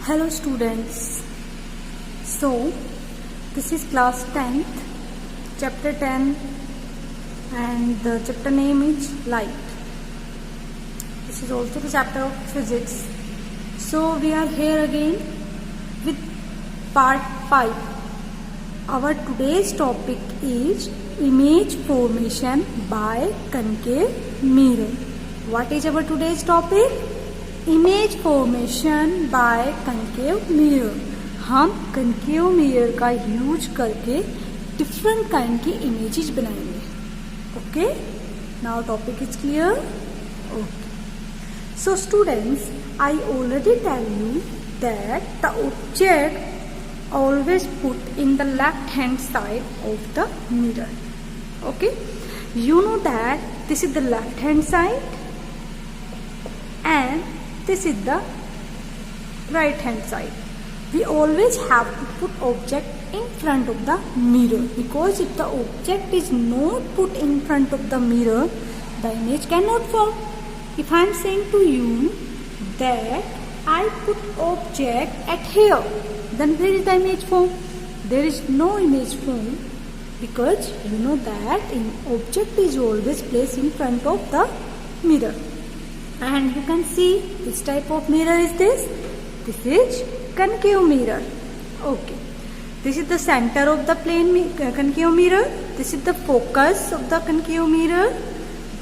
Hello students, so this is class 10th, chapter 10 and the chapter name is light. This is also the chapter of physics. So we are here again with part 5. Our today's topic is image formation by concave mirror. What is our today's topic? Image formation by concave mirror. हम concave mirror का use करके different kind की images बनाएंगे. Okay, now topic is clear. Okay, so students, I already tell you that the object always put in the left hand side of the mirror. Okay, you know that this is the left hand side and this is the right hand side. We always have to put object in front of the mirror, because if the object is not put in front of the mirror, the image cannot form. If I am saying to you that I put object at here, then where is the image form? There is no image form, because you know that object is always placed in front of the mirror. And you can see which type of mirror is this. This is concave mirror. Okay, this is the center of the plane concave mirror. This is the focus of the concave mirror.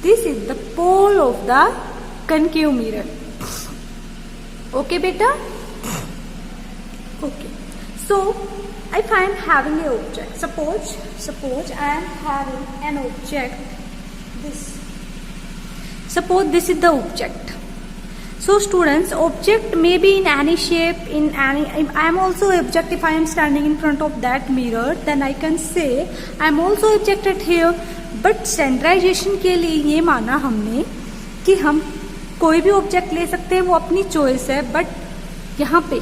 This is the pole of the concave mirror. Okay beta. Okay, so if I am having an object, suppose I am having an object, suppose this is the object. So students, object may be in any shape, I am also object. If I am standing in front of that mirror, then I can say I am also object at here. But standardization के लिए ये माना हमने कि हम कोई भी object ले सकते हैं, वो अपनी चॉइस है. बट यहाँ पे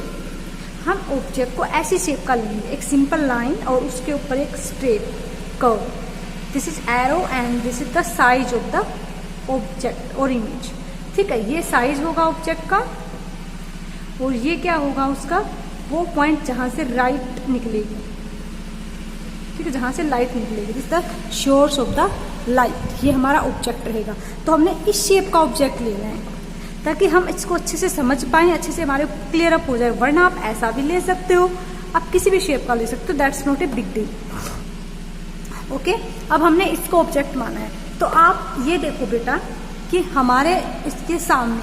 हम ऑब्जेक्ट को ऐसी शेप का लेंगे, एक सिंपल लाइन और उसके ऊपर एक straight curve. This is arrow and this is the size of the object और इमेज. ठीक है, ये साइज होगा ऑब्जेक्ट का और ये क्या होगा उसका, वो पॉइंट जहां से लाइट निकलेगी. ठीक है, जहां से लाइट निकलेगी, this the source of the light. ये हमारा ऑब्जेक्ट रहेगा. तो हमने इस शेप का ऑब्जेक्ट लेना है ताकि हम इसको अच्छे से समझ पाए, अच्छे से हमारे क्लियर अप हो जाए. वरना आप ऐसा भी ले सकते हो, आप किसी भी शेप का ले सकते हो, that's not a big deal. Okay, अब हमने इसको ऑब्जेक्ट माना है. तो आप ये देखो बेटा कि हमारे इसके सामने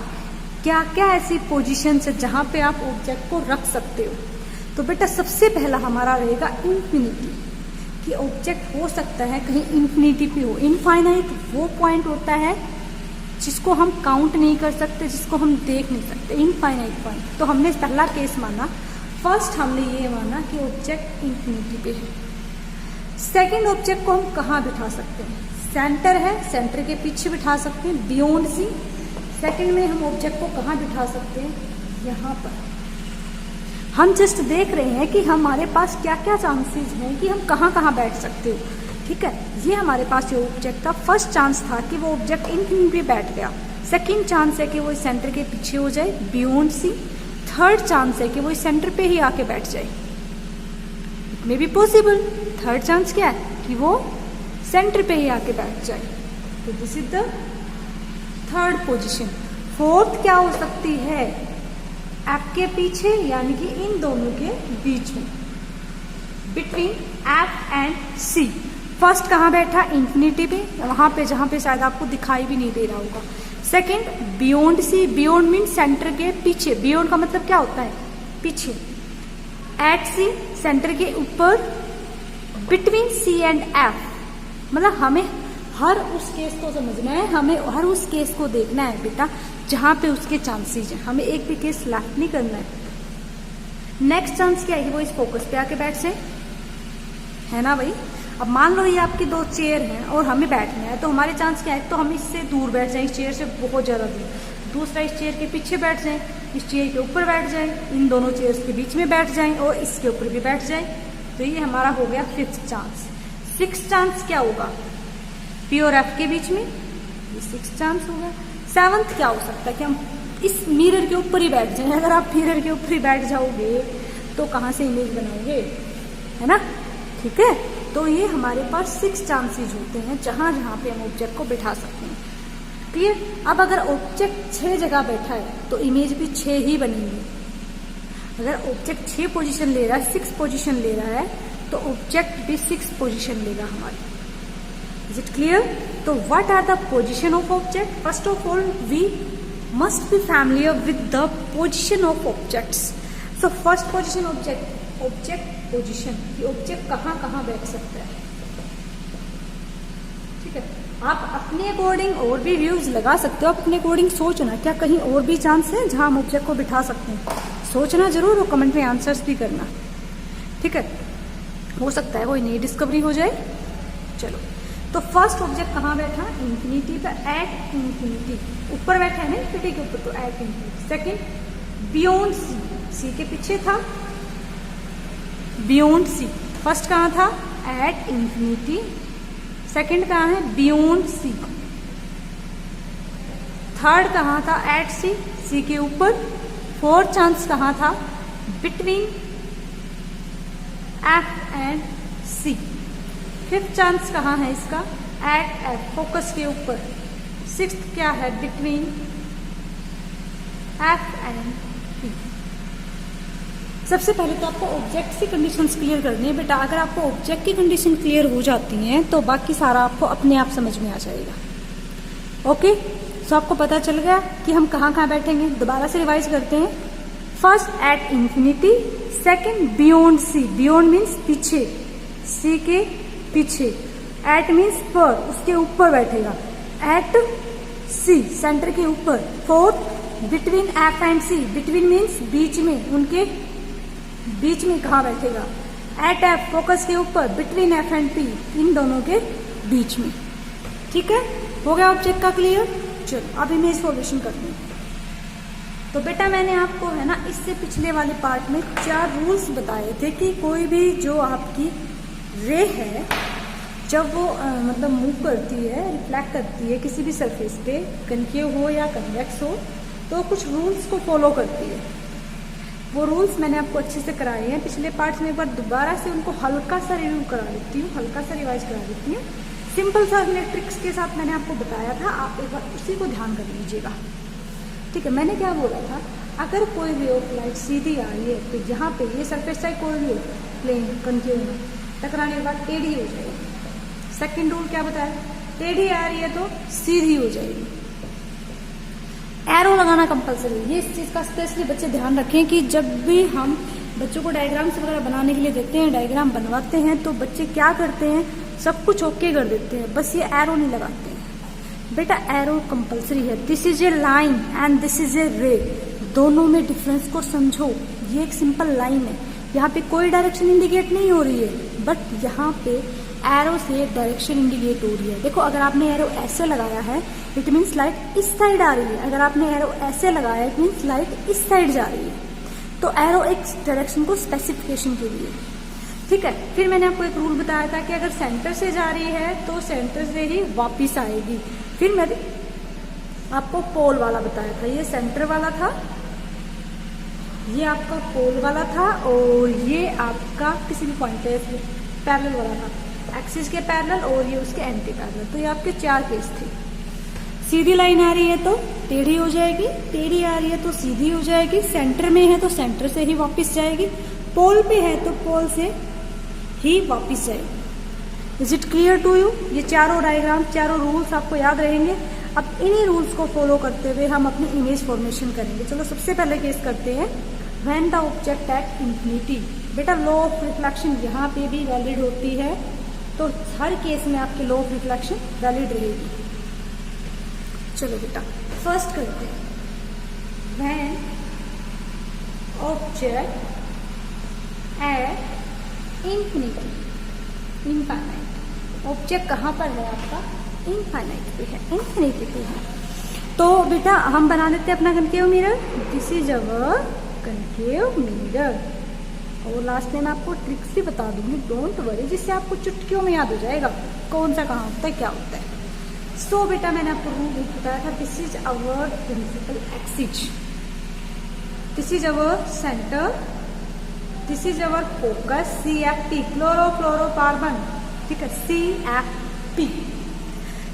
क्या क्या ऐसी पोजीशन है जहां पे आप ऑब्जेक्ट को रख सकते हो. तो बेटा सबसे पहला हमारा रहेगा इंफिनिटी, कि ऑब्जेक्ट हो सकता है कहीं इंफिनिटी पे हो. इनफाइनाइट वो पॉइंट होता है जिसको हम काउंट नहीं कर सकते, जिसको हम देख नहीं सकते, इनफाइनाइट पॉइंट. तो हमने पहला केस माना. फर्स्ट हमने ये माना कि ऑब्जेक्ट इंफिनिटी पे है. सेकेंड ऑब्जेक्ट को हम कहाँ बिठा सकते हैं, सेंटर है, सेंटर के पीछे बिठा सकते हैं, बियॉन्ड सी. सेकेंड में हम ऑब्जेक्ट को कहाँ बिठा सकते हैं, यहाँ पर. हम जस्ट देख रहे हैं कि हमारे पास क्या क्या चांसेस हैं कि हम कहाँ कहाँ बैठ सकते हो. ठीक है, ये हमारे पास जो ऑब्जेक्ट था, फर्स्ट चांस था कि वो ऑब्जेक्ट इंफिनिटी पे बैठ गया. सेकेंड चांस है कि वो सेंटर के पीछे हो जाए, बियॉन्ड सी. थर्ड चांस है कि वो सेंटर पे ही आके बैठ जाए. It may be possible. Third chance क्या है कि वो सेंटर पे ही आके बैठ जाए. तो this is the third position. Fourth क्या हो सकती है, एफ के पीछे, यानी कि इन दोनों के बीच में, between F and C. First कहाँ बैठा, इंफिनिटी पे, वहां पे जहां पे शायद आपको दिखाई भी नहीं दे रहा होगा. Second beyond C. Beyond mean centre के पीछे. बियॉन्ड का मतलब क्या होता है, पीछे. एट सी, सेंटर के ऊपर. बिटवीन सी एंड एफ, मतलब हमें हर उस केस को समझना है, हमें हर उस केस को देखना है बेटा जहां पे उसके चांसेस हैं. हमें एक भी केस लेफ्ट नहीं करना है. नेक्स्ट चांस क्या है, वो इस फोकस पे आके बैठ जाए, है ना भाई. अब मान लो ये आपकी दो चेयर हैं और हमें बैठना है, तो हमारे चांस क्या है, तो हम इससे दूर बैठ जाए, इस चेयर से बहुत ज्यादा दूर. दूसरा, इस चेयर के पीछे बैठ जाए, इस चेयर के ऊपर बैठ जाए, इन दोनों चेयर्स के बीच में बैठ जाए और इसके ऊपर भी बैठ जाए. तो ये हमारा हो गया फिफ्थ चांस. सिक्स चांस क्या होगा, पी और एफ के बीच में, ये सिक्स चांस होगा. सेवंथ क्या हो सकता है कि हम इस मिरर के ऊपर ही बैठ जाएं। अगर आप मिरर के ऊपर ही बैठ जाओगे तो कहाँ से इमेज बनाओगे, है ना। ठीक है, तो ये हमारे पास 6 चांसेस होते हैं जहाँ जहाँ पे हम ऑब्जेक्ट को बिठा सकते हैं। क्लियर। अब अगर ऑब्जेक्ट 6 जगह बैठा है तो इमेज भी 6 ही बनेंगी। अगर ऑब्जेक्ट 6 पोजीशन ले रहा है, 6 पोजीशन ले रहा है, तो ऑब्जेक्ट भी 6 पोजीशन लेगा हमारी। Is it clear. तो what are the position of object? First of all we must be familiar with the position of objects. So first position object position, object कहाँ कहाँ बैठ सकता है। ठीक है, आप अपने अकॉर्डिंग और भी व्यूज लगा सकते हो, आप अपने अकॉर्डिंग सोचना क्या कहीं और भी चांस है जहां हम ऑब्जेक्ट को बिठा सकते हैं। सोचना जरूर और कमेंट में आंसर्स भी करना। ठीक है, हो सकता है कोई नई डिस्कवरी हो जाए। चलो, तो फर्स्ट ऑब्जेक्ट कहाँ बैठा? इंफिनिटी पर, एट इंफिनिटी ऊपर बैठा है ना, इंफिनिटी के ऊपर, तो at infinity. Second beyond C, C के पीछे था, बियॉन्ड सी। फर्स्ट कहाँ था? Eight infinity. सेकेंड कहाँ है? बियॉन्ड सी। थर्ड कहाँ था? एट सी, सी के ऊपर। फोर्थ चांस कहाँ था? Between F and C. Fifth chance कहाँ है इसका? एट एफ, फोकस के ऊपर। सिक्स्थ क्या है? Between F and P. सबसे पहले तो आपको ऑब्जेक्ट की कंडीशंस क्लियर करनी है बेटा। अगर आपको ऑब्जेक्ट की कंडीशन क्लियर हो जाती हैं तो बाकी सारा आपको अपने आप समझ में आ जाएगा। ओके, सो आपको पता चल गया कि हम कहाँ कहाँ बैठेंगे। दोबारा से रिवाइज करते हैं। First at infinity, second beyond C, beyond means पीछे, सी के पीछे। एट मीन्स पर, उसके ऊपर बैठेगा। एट सी, सेंटर के ऊपर। Fourth between F and C, between means बीच में, उनके बीच में कहाँ बैठेगा? एट एफ, फोकस के ऊपर। बिटवीन एफ एंड पी, इन दोनों के बीच में। ठीक है, हो गया ऑब्जेक्ट का क्लियर। चलो अब इमेज फॉर्मेशन करते हैं। तो बेटा मैंने आपको है ना इससे पिछले वाले पार्ट में 4 रूल्स बताए थे कि कोई भी जो आपकी रे है जब वो मतलब मूव करती है, रिफ्लेक्ट करती है किसी भी सरफेस पे, कनकेव हो या कन्वेक्स हो, तो कुछ रूल्स को फॉलो करती है। वो रूल्स मैंने आपको अच्छे से कराए हैं पिछले पार्ट्स में। एक बार दोबारा से उनको हल्का सा रिव्यू करा देती हूँ, हल्का सा रिवाइज करा देती हूँ। सिंपल सा ट्रिक्स के साथ मैंने आपको बताया था, आप एक बार उसी को ध्यान कर लीजिएगा। ठीक है, मैंने क्या बोला था? अगर कोई वे ऑफ लाइट सीधी आ रही है तो यहाँ पे ये सरफेस चाहे कोई भी हो, प्लेन कनकेव में, टकराने के बाद टेढ़ी हो जाएगी। सेकेंड रूल क्या बताया? टेढ़ी आ रही है तो सीधी हो जाएगी। एरो लगाना कंपलसरी है। ये इस चीज का स्पेशली बच्चे ध्यान रखें कि जब भी हम बच्चों को डायग्राम्स वगैरह बनाने के लिए देते हैं, डायग्राम बनवाते हैं, तो बच्चे क्या करते हैं? सब कुछ ओके कर देते हैं, बस ये एरो नहीं लगाते हैं। बेटा एरो कंपलसरी है। This is a line and this is a रे, दोनों में डिफरेंस को समझो। ये एक सिंपल लाइन है, यहाँ पे कोई डायरेक्शन इंडिकेट नहीं हो रही है, बट यहाँ पे एरो से डायरेक्शन इंडिकेट हो रही है। देखो, अगर आपने एरो ऐसे लगाया है इट मीन्स लाइट इस साइड आ रही है, अगर आपने एरो ऐसे लगाया है इट मीन्स लाइट इस साइड जा रही है। तो एरो एक डायरेक्शन को स्पेसिफिकेशन के लिए। ठीक है, फिर मैंने आपको एक रूल बताया था कि अगर सेंटर से जा रही है तो सेंटर से ही वापिस आएगी। फिर मैंने आपको पोल वाला बताया था, ये सेंटर वाला था, ये आपका पोल वाला था, और ये आपका किसी भी पॉइंट पे पैरेलल वाला था, एक्सिस के पैरेलल, और ये उसके एंटी पैरेलल। तो ये आपके 4 केस थे। सीधी लाइन आ रही है तो टेढ़ी हो जाएगी, टेढ़ी आ रही है तो सीधी हो जाएगी, सेंटर में है तो सेंटर से ही वापस जाएगी, पोल पे है तो पोल से ही वापस जाएगी। Is it clear to you? ये चारों डायग्राम, चारों रूल्स आपको याद रहेंगे। अब इन्हीं रूल्स को फॉलो करते हुए हम अपनी इमेज फॉर्मेशन करेंगे। चलो सबसे पहले केस करते हैं, when the object at infinity. बेटा लॉ ऑफ रिफ्लेक्शन यहाँ पे भी वैलिड होती है, तो हर केस में आपकी लॉ ऑफ रिफ्लेक्शन वैलिड रहेगी। चलो बेटा फर्स्ट करते हैं, when object at infinity, infinite. Object कहाँ पर है आपका? इनफाइनाइट पे है, इंफिनिटी पे है। तो बेटा हम बना लेते हैं अपना concave mirror. This is our concave mirror. और लास्ट में मैं आपको ट्रिक्स भी बता दूंगी, डोंट वरी, जिससे आपको चुटकियों में याद हो जाएगा कौन सा कहाँ होता है, क्या होता है। सो बेटा मैंने आपको रूल बताया था, this is our principal axis, this is our centre, this is our focus, CFP chlorofluorocarbon, ठीक है, CFP।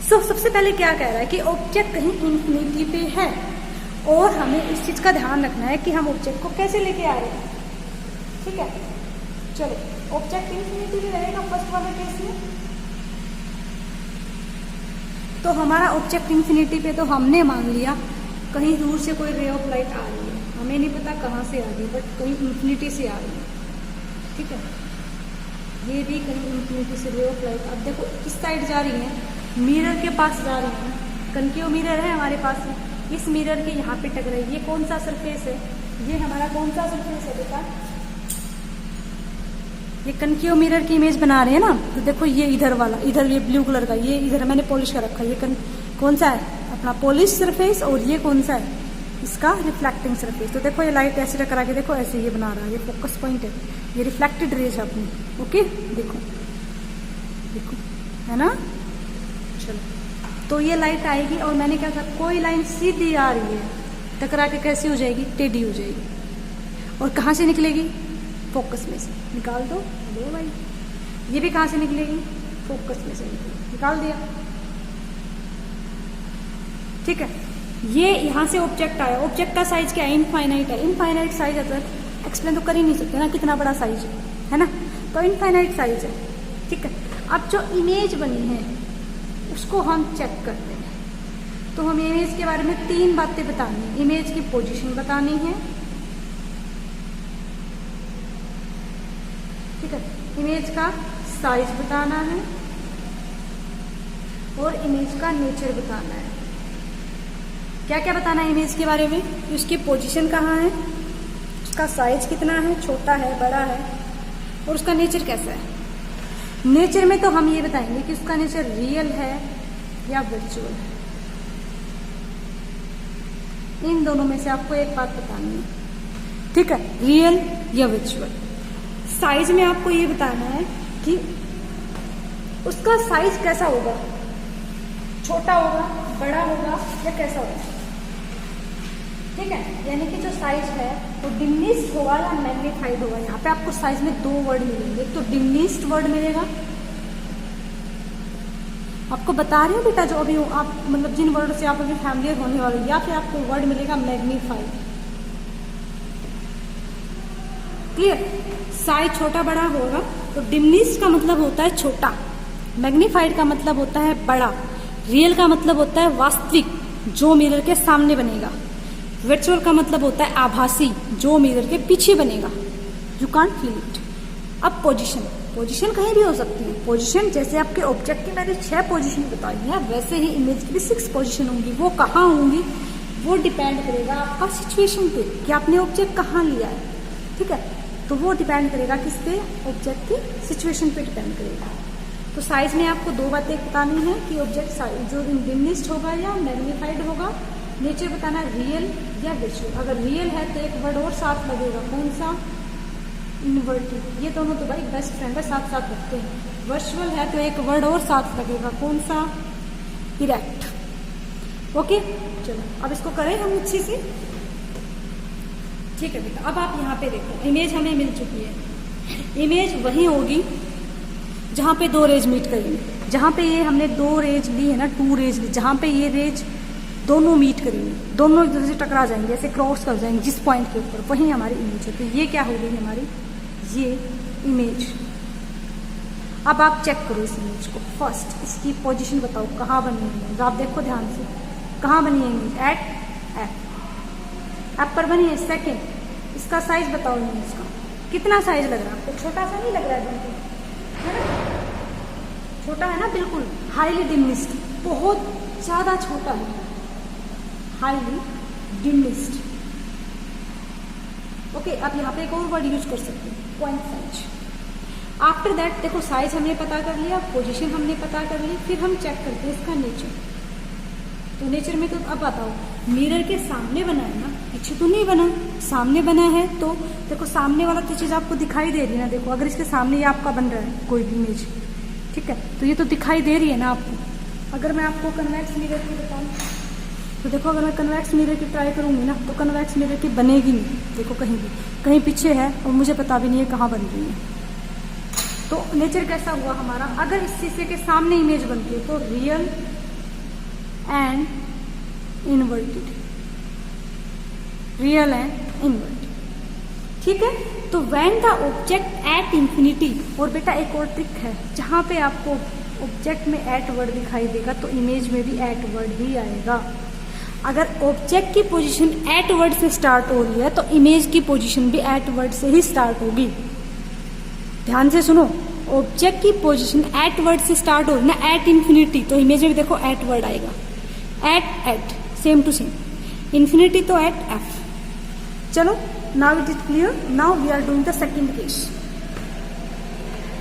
सो सबसे पहले क्या कह रहा है कि ऑब्जेक्ट कहीं इंफिनिटी पे है और हमें इस चीज का ध्यान रखना है कि हम ऑब्जेक्ट को कैसे लेके आ रहे हैं, ठीक है। चलो ऑब्जेक्ट इंफिनिटी पे रहेगा फर्स्ट वाले केस में, तो हमारा ऑब्जेक्ट इंफिनिटी पे तो हमने मान लिया कहीं दूर से कोई रे ऑफ लाइट आ रही है, हमें नहीं पता कहाँ से आ रही है, बट कहीं इंफिनिटी से आ रही है, ठीक है। ये भी कहीं इंफिनिटी से रे ऑफ लाइट, अब देखो किस साइड जा रही है, मिरर के पास जा रही है, कनकेव मिरर है हमारे पास, इस मिरर के यहाँ पे टकराई, ये कौन सा सरफेस है, ये हमारा कौन सा सरफेस है बेटा, ये कनकेव मिरर की इमेज बना रहे हैं ना, तो देखो ये इधर वाला, इधर ये ब्लू कलर का, ये इधर मैंने पॉलिश कर रखा है, ये कौन सा है अपना पॉलिश सरफेस, और ये कौन सा है इसका रिफ्लेक्टिंग सरफेस। तो देखो ये लाइट ऐसे टकरा के देखो ऐसे ये बना रहा है, ये फोकस पॉइंट है, ये रिफ्लेक्टेड रेज है अपनी, ओके देखो देखो है ना। चलो तो ये लाइट आएगी और मैंने क्या कहा, कोई लाइन सीधी आ रही है, टकरा के कैसी हो जाएगी, टेढ़ी हो जाएगी, और कहाँ से निकलेगी, फोकस में से, निकाल दो, लो भाई, ये भी कहाँ से निकलेगी, फोकस में से निकाल दिया, ठीक है। ये यहाँ से ऑब्जेक्ट आया, ऑब्जेक्ट का साइज क्या है, इनफाइनाइट है, इनफाइनाइट साइज अगर एक्सप्लेन तो कर ही नहीं सकते ना कितना बड़ा साइज है ना, तो इनफाइनाइट साइज है, ठीक है। अब जो इमेज बनी है उसको हम चेक करते हैं, तो हम इमेज के बारे में 3 बातें बतानी है, इमेज की पोजीशन बतानी है, ठीक है, इमेज का साइज बताना है और इमेज का नेचर बताना है। क्या क्या बताना है इमेज के बारे में, कि उसकी पोजीशन कहाँ है, उसका साइज कितना है, छोटा है बड़ा है, और उसका नेचर कैसा है। नेचर में तो हम ये बताएंगे कि उसका नेचर रियल है या वर्चुअल है, इन दोनों में से आपको एक बात बतानी है, ठीक है, रियल या वर्चुअल। साइज में आपको ये बताना है कि उसका साइज कैसा होगा, छोटा होगा, बड़ा होगा या कैसा होगा, ठीक है। यानी कि जो साइज है वो डिमिनिश्ड होगा या मैग्नीफाइड होगा। यहाँ पे आपको साइज में 2 वर्ड मिलेंगे, एक तो डिमिनिश्ड वर्ड मिलेगा, आपको बता रही हूँ बेटा जो अभी आप मतलब जिन वर्ड से आप अभी फैमिलियर होने वाले, या फिर आपको वर्ड मिलेगा मैग्नीफाइड, क्लियर। साइज छोटा बड़ा होगा, तो डिमिनिश्ड का मतलब होता है छोटा, मैग्नीफाइड का मतलब होता है बड़ा, रियल का मतलब होता है वास्तविक जो मिरर के सामने बनेगा, वर्चुअल का मतलब होता है आभासी जो मिरर के पीछे बनेगा, यू कांट फील इट। अब पोजीशन, पोजीशन कहीं भी हो सकती है, पोजीशन जैसे आपके ऑब्जेक्ट की मैंने 6 पोजीशन बताई है, वैसे ही इमेज की भी 6 पोजीशन होंगी, वो कहाँ होंगी वो डिपेंड करेगा आपका सिचुएशन पे कि आपने ऑब्जेक्ट कहाँ लिया है, ठीक है, तो वो डिपेंड करेगा किस पे, ऑब्जेक्ट की सिचुएशन पे डिपेंड करेगा। तो साइज में आपको 2 बातें बतानी है कि ऑब्जेक्ट साइज जो डिमिनिश्ड होगा या मैग्नीफाइड होगा, नेचर बताना रियल या वर्चुअल। अगर रियल है तो एक वर्ड और साथ लगेगा, कौन सा, इनवर्टेड, ये दोनों तो भाई बेस्ट फ्रेंड है, साथ साथ रखते हैं। वर्चुअल है तो एक वर्ड और साथ लगेगा, कौन सा, इरेक्ट। ओके चलो अब इसको करें हम अच्छे से, ठीक है बेटा। अब आप यहाँ पे देखो, इमेज हमें मिल चुकी है, इमेज वही होगी जहाँ पे 2 रेज मीट करेंगे, जहाँ पे ये हमने 2 रेज ली है ना, 2 रेज ली, जहाँ पे ये रेज दोनों मीट करेंगे, दोनों एक दूसरे से टकरा जाएंगे, ऐसे क्रॉस कर जाएंगे जिस पॉइंट के ऊपर, वही हमारी इमेज है। तो ये क्या हो गई हमारी, ये इमेज। अब आप चेक करो इस इमेज को, फर्स्ट इसकी पोजीशन बताओ कहाँ बनी है इमेज, आप देखो ध्यान से, कहाँ बनी है इमेज, एप पर बनी है। सेकेंड इसका साइज बताओ इमेज का, कितना साइज लग रहा है आपको, छोटा सा नहीं लग रहा है बिल्कुल, है ना, छोटा है ना बिल्कुल, हाईली डिमिनिश्ड, बहुत ज्यादा छोटा है, हाईली डिमिनिश्ड। ओके अब यहाँ पे एक और वर्ड यूज कर सकते हैं, पॉइंट साइज। आफ्टर दैट देखो साइज हमने पता कर लिया, पोजीशन हमने पता कर ली, फिर हम चेक करते हैं इसका नेचर। तो नेचर में तो अब बताओ, मिरर के सामने बना है ना, पीछे तो नहीं बना, सामने बना है, तो देखो सामने वाला तो चीज आपको दिखाई दे रही है ना, देखो अगर इसके सामने ये आपका बन रहा है कोई भी इमेज, ठीक है, तो ये तो दिखाई दे रही है ना आपको, अगर मैं आपको कन्वेक्स मिरर की बताऊँ तो देखो, अगर मैं कन्वेक्स मिरर की ट्राई करूँगी ना तो कन्वेक्स मिरर की बनेगी नहीं। देखो कहीं भी, कहीं पीछे है और मुझे पता भी नहीं है कहाँ बन रही है। तो नेचर कैसा हुआ हमारा, अगर इस शीशे के सामने इमेज बनती है तो real and inverted, real and inverted, ठीक है। तो when the object at infinity, और बेटा एक और ट्रिक है, जहाँ पे आपको ऑब्जेक्ट में एट वर्ड दिखाई देगा तो इमेज में भी एट वर्ड ही आएगा। अगर ऑब्जेक्ट की पोजीशन एट वर्ड से स्टार्ट हो रही है तो इमेज की पोजीशन भी एट वर्ड से ही स्टार्ट होगी। ध्यान से सुनो, ऑब्जेक्ट की पोजीशन एट वर्ड से स्टार्ट हो रही ना, एट इंफिनिटी, तो इमेज में भी देखो एट वर्ड आएगा। At at same to same, infinity तो एट एफ। चलो, now it is clear. Now we are doing the second case.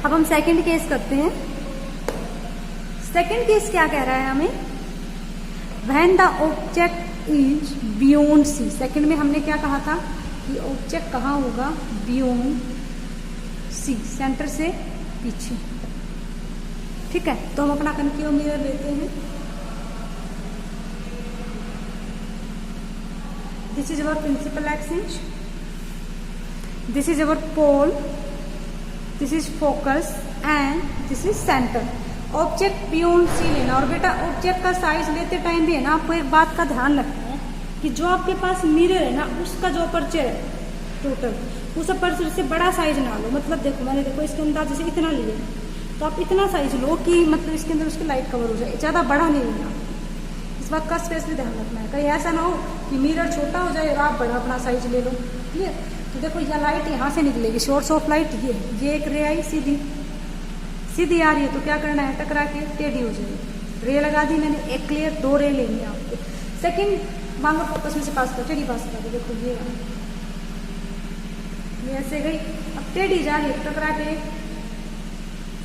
अब हम सेकेंड केस करते हैं। सेकेंड केस क्या कह रहा है हमें, when the object is beyond C. Second में हमने क्या कहा था कि ऑब्जेक्ट कहाँ होगा, बियॉन्ड सी, सेंटर से पीछे, ठीक है। तो हम अपना कनकेव मिरर लेते हैं। This is our principal axis, this is our pole, this is focus and this is centre. Object beyond C लेना। और बेटा ऑब्जेक्ट का साइज लेते टाइम भी है ना, आपको एक बात का ध्यान रखना है कि जो आपके पास मिरर है ना, उसका जो अपर्चर है टोटल, उस अपर्चर से बड़ा साइज ना लो। मतलब देखो, मैंने देखो इसके अंदाजे से इतना लिया, तो आप इतना साइज लो कि मतलब इसके अंदर उसकी लाइट कवर हो जाए, ज़्यादा बड़ा नहीं लेना। इस बात का स्पेशली ध्यान रखना है, कहीं ऐसा ना हो कि मिरर छोटा हो जाए और आप बड़ा अपना साइज ले लो। क्लियर। तो देखो यह लाइट यहाँ से निकलेगी, सोर्स ऑफ लाइट ये एक रे आई, सीधी आ रही है, तो क्या करना है, टकरा के टेढ़ी हो जाएगी। रे लगा दी मैंने, एक क्लियर, दो रे लेंगे आपको। सेकंड मांगो फोकस में से पास कर, टेढ़ी पास कर, देखो ये ऐसे गई, अब टेढ़ी जा रही है, टकरा के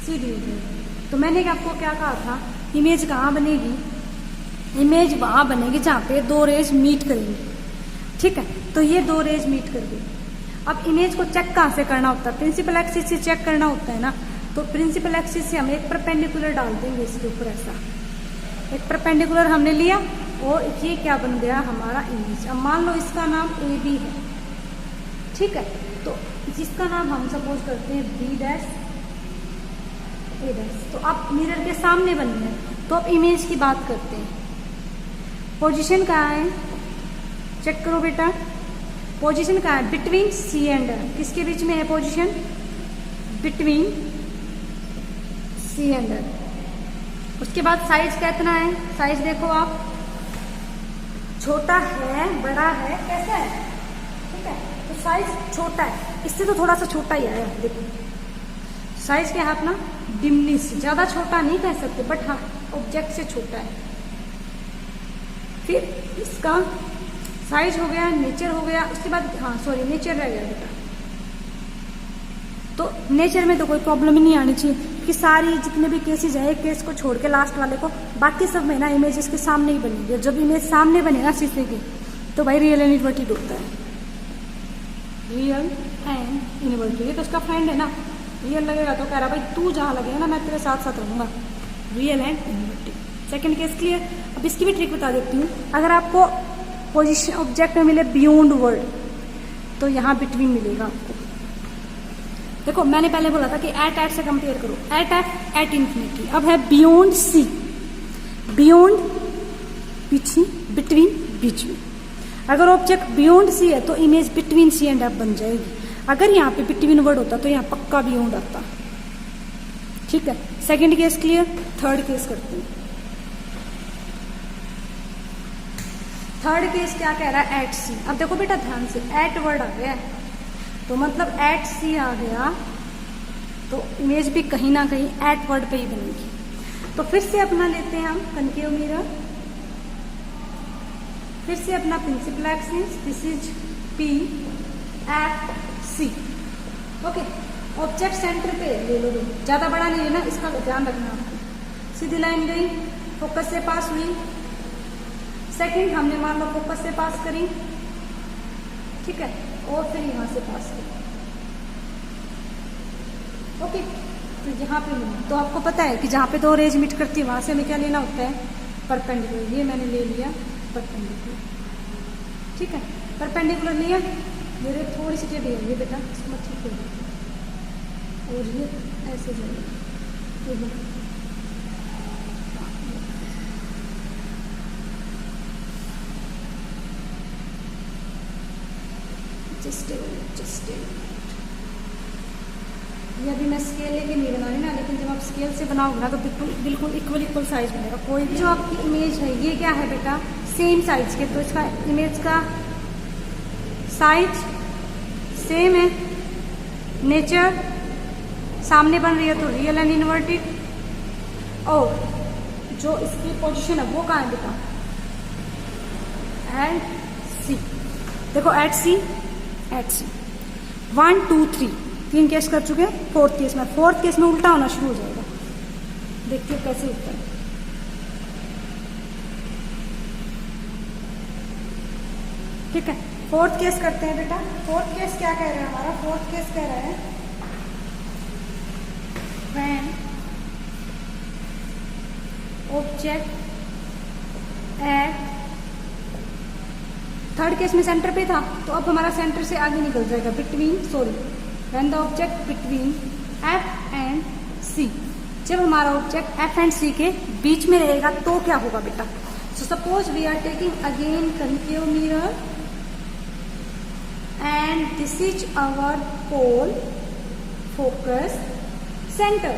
सीधी हो जाएगी। तो मैंने आपको क्या कहा था, इमेज कहाँ बनेगी, इमेज वहां बनेगी जहाँ पे दो रेज मीट करेंगी, ठीक है। तो ये दो रेज मीट कर गई। अब इमेज को चेक कहाँ से करना होता है, प्रिंसिपल एक्सिस से चेक करना होता है ना। तो प्रिंसिपल एक्सिस से हम एक परपेंडिकुलर डाल देंगे इसके ऊपर, ऐसा एक परपेंडिकुलर हमने लिया और ये क्या बन गया हमारा इमेज। अब मान लो इसका नाम ए बी है, ठीक है। तो जिसका नाम हम सपोज करते हैं बी डैश ए डैश। तो आप मिरर के सामने बन गए, तो अब इमेज की बात करते हैं। पोजीशन कहाँ है, चेक करो बेटा, पोजीशन कहाँ है, बिटवीन सी एंड एफ। किसके बीच में है position, between C and F. उसके बाद साइज कितना है, साइज देखो आप, छोटा है, बड़ा है, कैसा है, ठीक है। तो साइज छोटा है, इससे तो थोड़ा सा छोटा ही आया, देखो साइज क्या है अपना, डिमनिश, ज्यादा छोटा नहीं कह सकते, बट हाँ ऑब्जेक्ट से छोटा है। फिर इसका साइज हो गया, नेचर हो गया, उसके बाद हाँ सॉरी नेचर रह गया बेटा। तो नेचर में तो कोई प्रॉब्लम ही नहीं आनी चाहिए कि सारी जितने भी केसेज है, एक केस को छोड़ के लास्ट वाले को, बाकी सब में ना इमेज इसके सामने ही बनेगी। जब इमेज सामने बनेगा शीशे की तो भाई रियल एंड इनवर्टेड होता है, रियल एंड इनवर्टेड। ये तो उसका फ्रेंड है ना, रियल लगेगा तो कह रहा भाई तू जहाँ लगेगा ना मैं तेरे साथ साथ रहूंगा, real and inverted. Second case clear. अब इसकी भी ट्रिक बता देती हूँ। अगर आपको पोजिशन ऑब्जेक्ट में मिले बियॉन्ड वर्ड, तो यहाँ बिटवीन मिलेगा आपको। देखो मैंने पहले बोला था कि एट से कंपेयर करो, एट एफ एट इंफिनिटी। अब है बियॉन्ड सी, बियॉन्ड पीछे, बिटवीन बीच में। अगर ऑब्जेक्ट बियॉन्ड सी है तो image between C and F बन जाएगी। अगर यहाँ पे बिटवीन वर्ड होता तो यहाँ पक्का बियॉन्ड आता, ठीक है। Second case clear. Third case करते हैं। थर्ड केस क्या कह रहा है, एट सी। अब देखो बेटा ध्यान से, एट वर्ड आ गया तो मतलब एट सी आ गया, तो इमेज भी कहीं ना कहीं एट वर्ड पे ही बनेगी। तो फिर से अपना लेते हैं हम कनकेव मिरर, फिर से अपना principal axis, this is P at C, okay. Object centre पे ले लो, ज्यादा बड़ा नहीं लेना, इसका ध्यान रखना आपको। सीधी लाइन गई, फोकस से पास हुई, सेकंड हमने मान लो फोकस से पास करी, ठीक है, और फिर यहां से पास करी, ओके। तो यहाँ पे मिला, तो आपको पता है कि जहाँ पे दो रेज मीट करती है वहाँ से हमें क्या लेना होता है, परपेंडिकुलर। ये मैंने ले लिया परपेंडिकुलर, ठीक है, परपेंडिकुलर लिया, मेरे थोड़ी सी टेढ़ी है ये बेटा, इसको मत ठीक है, और ये ऐसे जाएगा, ये अभी मैं स्केल लेके नहीं बना रही ना, लेकिन जब आप स्केल से बनाओगे ना तो बिल्कुल इक्वल साइज बनेगा। कोई भी जो आपकी इमेज है ये क्या है बेटा, सेम साइज के, तो इसका इमेज का साइज सेम है, नेचर सामने बन रही है तो रियल एंड इन्वर्टेड, और जो इसकी पोजीशन है वो कहाँ है बेटा, एट सी। देखो एट सी 1 2 3 3 केस कर चुके हैं, फोर्थ केस में उल्टा होना शुरू हो जाएगा, देखिए कैसे उल्टा है। ठीक है, फोर्थ केस करते हैं बेटा। फोर्थ केस क्या कह रहे हैं हमारा, फोर्थ केस कह रहे हैं when object at, third case में सेंटर पे था तो अब हमारा सेंटर से आगे निकल जाएगा, when the object between F and C, जब हमारा ऑब्जेक्ट F and C के बीच में रहेगा तो क्या होगा बेटा। So suppose we are taking again concave mirror and this is our pole focus center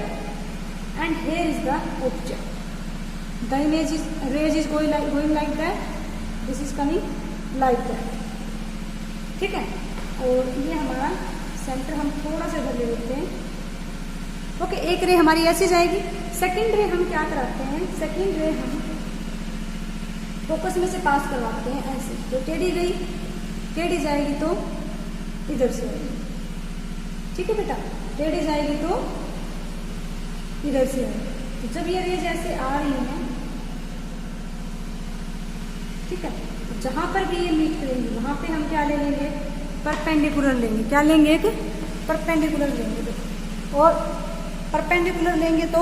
and here is the object. The rays is going like that, this is coming like that, ठीक है, और ये हमारा centre हम थोड़ा सा इधर ले लेते हैं। ओके, एक रे हमारी ऐसे जाएगी, सेकंड रे हम क्या कराते हैं, सेकंड रे हम फोकस में से पास करवाते हैं ऐसे, तो टेढ़ी गई, टेढ़ी जाएगी तो इधर से आएगी, ठीक है बेटा, टेढ़ी जाएगी तो इधर से आएगी। तो जब ये रेज ऐसे आ रही है, ठीक है, तो जहां पर भी ये मीट करेंगे वहां पे हम क्या ले लेंगे, परपेंडिकुलर लेंगे। क्या लेंगे, एक परपेंडिकुलर लेंगे, और परपेंडिकुलर लेंगे तो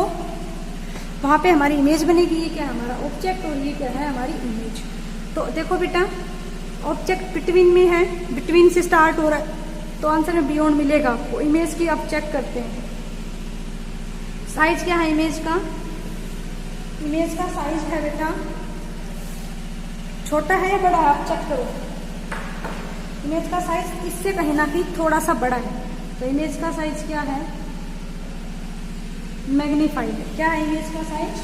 वहां पे हमारी इमेज बनेगी। ये क्या है हमारा ऑब्जेक्ट और ये क्या है हमारी इमेज। तो देखो बेटा, ऑब्जेक्ट बिटवीन में है, बिटवीन से स्टार्ट हो रहा है तो आंसर में बियॉन्ड मिलेगा आपको। इमेज की आप चेक करते हैं, साइज क्या है इमेज का, इमेज का साइज है बेटा छोटा है या बड़ा है, आप चेक करो। इमेज का साइज इससे कहीं ना कहीं थोड़ा सा बड़ा है, तो इमेज का साइज क्या है, मैग्नीफाइड है। क्या है इमेज का साइज,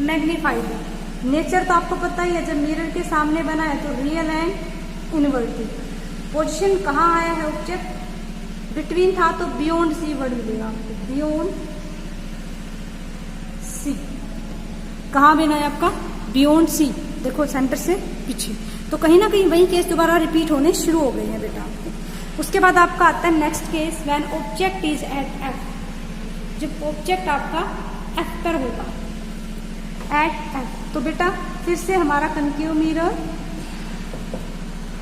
मैग्नीफाइड है। नेचर तो आपको पता ही है, जब मिरर के सामने बना है तो रियल एंड इनवर्टेड। पोजीशन कहाँ आया है ऑब्जेक्ट, बिटवीन था तो बियॉन्ड सी वर्ड मिलेगा आपको, बियॉन्ड सी। कहाँ बना है आपका, बियॉन्ड सी। देखो सेंटर से पीछे, तो कहीं ना कहीं वही केस दोबारा रिपीट होने शुरू हो गए हैं बेटा आपके। उसके बाद आपका आता है next case, when object is at F, जब ऑब्जेक्ट आपका एफ पर होगा, एट एफ, तो बेटा फिर से हमारा कनकेव मिरर,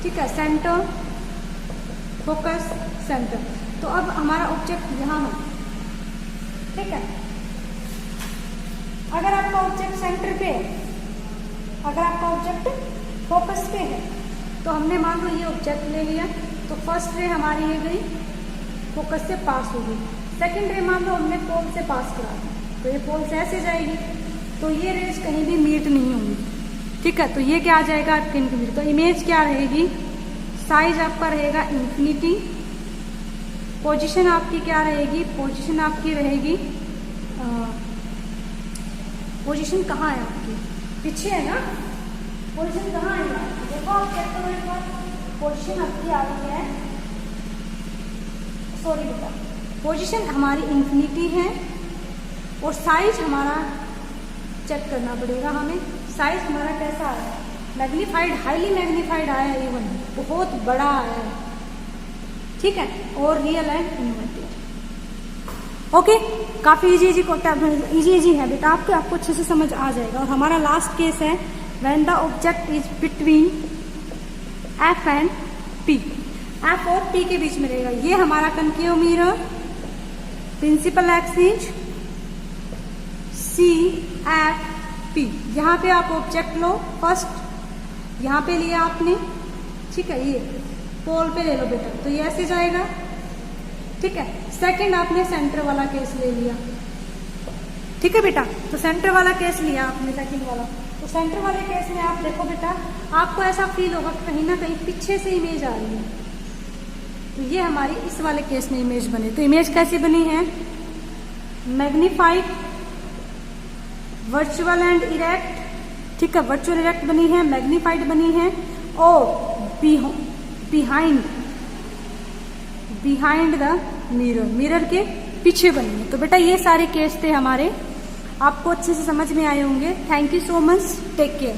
ठीक है, सेंटर फोकस सेंटर। तो अब हमारा ऑब्जेक्ट यहाँ है, ठीक है। अगर आपका ऑब्जेक्ट सेंटर पे है, अगर आपका ऑब्जेक्ट फोकस पे है, तो हमने मान लो ये ऑब्जेक्ट ले लिया, तो फर्स्ट रे हमारी ये गई फोकस से पास हो गई, सेकंड रे मान लो हमने पोल से पास करा दी, तो ये पोल से ऐसे जाएगी, तो ये रेज कहीं भी मीट नहीं होंगी, ठीक है। तो ये क्या आ जाएगा आपके इन्फिनिटी। तो इमेज क्या रहेगी, साइज आपका रहेगा इन्फिनिटी, पोजीशन आपकी क्या रहेगी, पोजीशन आपकी रहेगी, पोजीशन कहाँ है आपकी, पीछे है ना, पोजीशन कहाँ है आपकी, देखो आप चेक करो एक बार, पोजीशन आपकी आ रही है, सॉरी बेटा, पोजीशन हमारी इन्फिनिटी है, और साइज हमारा चेक करना पड़ेगा हमें, साइज हमारा कैसा आया है, मैग्नीफाइड, हाईली मैग्नीफाइड आया है, इवन बहुत बड़ा आया है, ठीक है, और रियल एंड इन्वर्टेड। ओके, काफी इजी इजी है बेटा, आपको अच्छे से समझ आ जाएगा। और हमारा लास्ट केस है when the object is between F and P, F और पी के बीच में रहेगा। ये हमारा concave mirror, principal exchange CFP। यहाँ पे आप ऑब्जेक्ट लो फर्स्ट, यहाँ पे लिया आपने, ठीक है, ये पोल पे ले लो बेटा, तो ये ऐसे जाएगा, ठीक है। सेकंड आपने सेंटर वाला केस ले लिया, ठीक है बेटा, तो सेंटर वाला केस लिया आपने सेकंड वाला, तो सेंटर वाले केस में आप देखो बेटा, आपको ऐसा फील होगा कहीं ना कहीं पीछे से इमेज आ रही है, तो ये हमारी इस वाले केस में इमेज बनी। तो इमेज कैसी बनी है? मैग्नीफाइड, वर्चुअल एंड इरेक्ट, ठीक है, वर्चुअल इरेक्ट बनी है, मैग्नीफाइड बनी है, और बिहाइंड द मिरर, मिरर के पीछे बनी है। तो बेटा ये सारे केस थे हमारे, आपको अच्छे से समझ में आए होंगे। Thank you so much, take care.